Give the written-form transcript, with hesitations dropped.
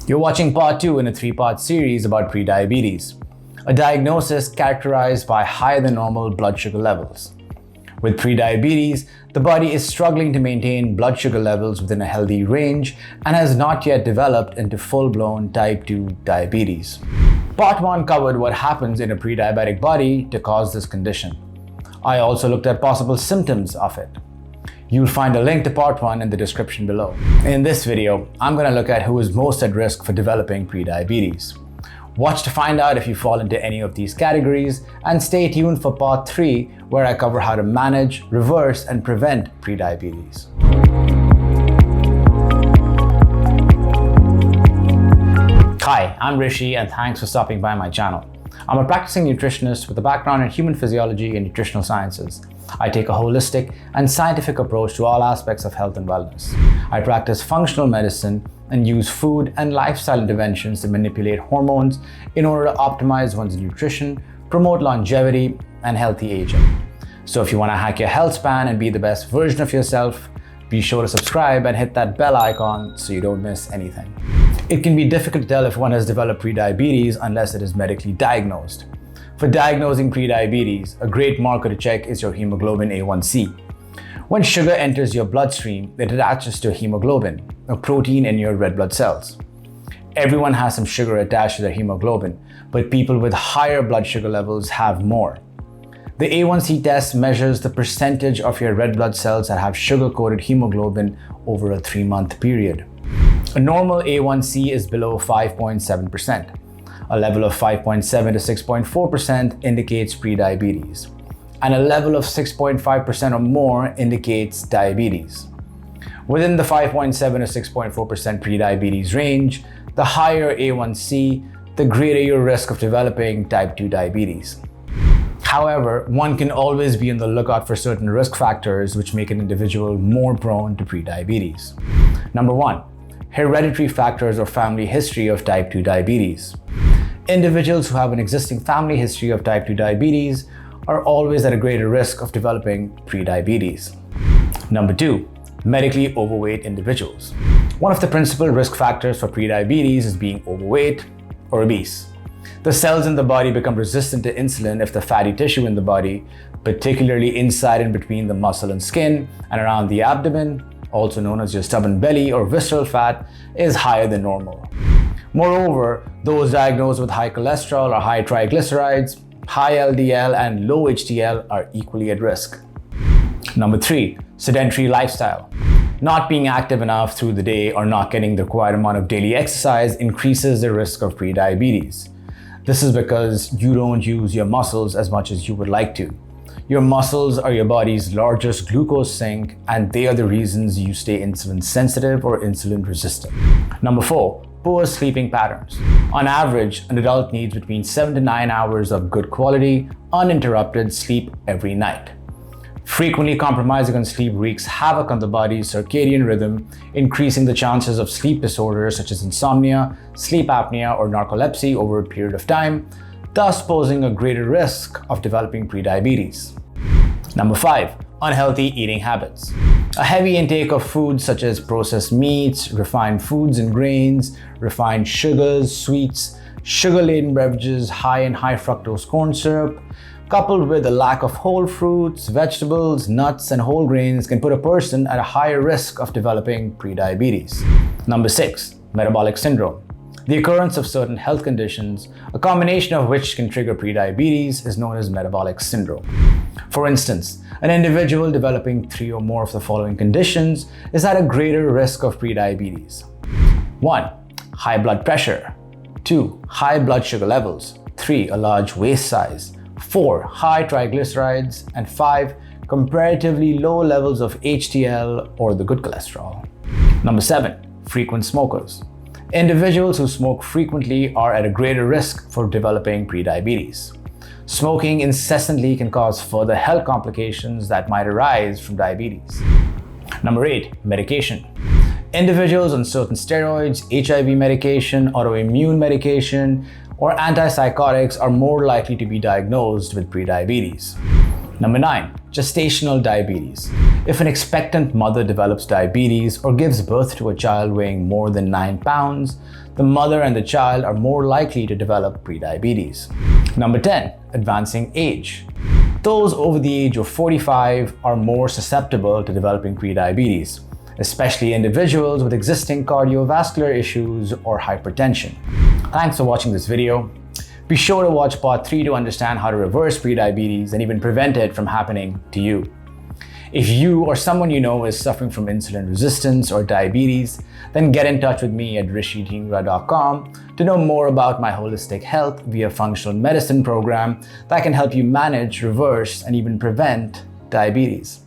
You're watching part 2 in a 3-part series about prediabetes, a diagnosis characterized by higher than normal blood sugar levels. With prediabetes, the body is struggling to maintain blood sugar levels within a healthy range and has not yet developed into full-blown type 2 diabetes. Part 1 covered what happens in a prediabetic body to cause this condition. I also looked at possible symptoms of it. You'll find a link to part 1 in the description below. In this video, I'm going to look at who is most at risk for developing prediabetes. Watch to find out if you fall into any of these categories, and stay tuned for part 3 where I cover how to manage, reverse, and prevent prediabetes. Hi, I'm Rishi and thanks for stopping by my channel. I'm a practicing nutritionist with a background in human physiology and nutritional sciences. I take a holistic and scientific approach to all aspects of health and wellness. I practice functional medicine and use food and lifestyle interventions to manipulate hormones in order to optimize one's nutrition, promote longevity, and healthy aging. So if you want to hack your health span and be the best version of yourself, be sure to subscribe and hit that bell icon so you don't miss anything. It can be difficult to tell if one has developed prediabetes unless it is medically diagnosed. For diagnosing prediabetes, a great marker to check is your hemoglobin A1C. When sugar enters your bloodstream, it attaches to hemoglobin, a protein in your red blood cells. Everyone has some sugar attached to their hemoglobin, but people with higher blood sugar levels have more. The A1C test measures the percentage of your red blood cells that have sugar-coated hemoglobin over a 3-month period. A normal A1C is below 5.7%. A level of 5.7 to 6.4% indicates prediabetes, and a level of 6.5% or more indicates diabetes. Within the 5.7 to 6.4% prediabetes range, the higher A1C, the greater your risk of developing type 2 diabetes. However, one can always be on the lookout for certain risk factors which make an individual more prone to prediabetes. Number 1, hereditary factors or family history of type 2 diabetes. Individuals who have an existing family history of type 2 diabetes are always at a greater risk of developing prediabetes. Number 2, medically overweight individuals. One of the principal risk factors for prediabetes is being overweight or obese. The cells in the body become resistant to insulin if the fatty tissue in the body, particularly inside and between the muscle and skin and around the abdomen, also known as your stubborn belly or visceral fat, is higher than normal. Moreover, those diagnosed with high cholesterol or high triglycerides, high LDL, and low HDL are equally at risk. Number 3, sedentary lifestyle. Not being active enough through the day or not getting the required amount of daily exercise increases the risk of prediabetes. This is because you don't use your muscles as much as you would like to. Your muscles are your body's largest glucose sink, and they are the reasons you stay insulin sensitive or insulin resistant. Number 4, poor sleeping patterns. On average, an adult needs between 7 to 9 hours of good quality, uninterrupted sleep every night. Frequently compromising on sleep wreaks havoc on the body's circadian rhythm, increasing the chances of sleep disorders such as insomnia, sleep apnea, or narcolepsy over a period of time, thus posing a greater risk of developing prediabetes. Number 5, unhealthy eating habits. A heavy intake of foods such as processed meats, refined foods and grains, refined sugars, sweets, sugar-laden beverages high in high fructose corn syrup, coupled with a lack of whole fruits, vegetables, nuts, and whole grains can put a person at a higher risk of developing prediabetes. Number 6, metabolic syndrome. The occurrence of certain health conditions, a combination of which can trigger prediabetes, is known as metabolic syndrome. For instance, an individual developing 3 or more of the following conditions is at a greater risk of prediabetes. 1, high blood pressure. 2, high blood sugar levels. 3, a large waist size. 4, high triglycerides. And 5, comparatively low levels of HDL or the good cholesterol. Number 7, frequent smokers. Individuals who smoke frequently are at a greater risk for developing prediabetes. Smoking incessantly can cause further health complications that might arise from diabetes. Number 8, medication. Individuals on certain steroids, HIV medication, autoimmune medication, or antipsychotics are more likely to be diagnosed with prediabetes. Number 9, gestational diabetes. If an expectant mother develops diabetes or gives birth to a child weighing more than 9 pounds, the mother and the child are more likely to develop prediabetes. Number 10, advancing age. Those over the age of 45 are more susceptible to developing prediabetes, especially individuals with existing cardiovascular issues or hypertension. Thanks for watching this video. Be sure to watch part 3 to understand how to reverse prediabetes and even prevent it from happening to you. If you or someone you know is suffering from insulin resistance or diabetes, then get in touch with me at rishidhingra.com to know more about my holistic health via functional medicine program that can help you manage, reverse, and even prevent diabetes.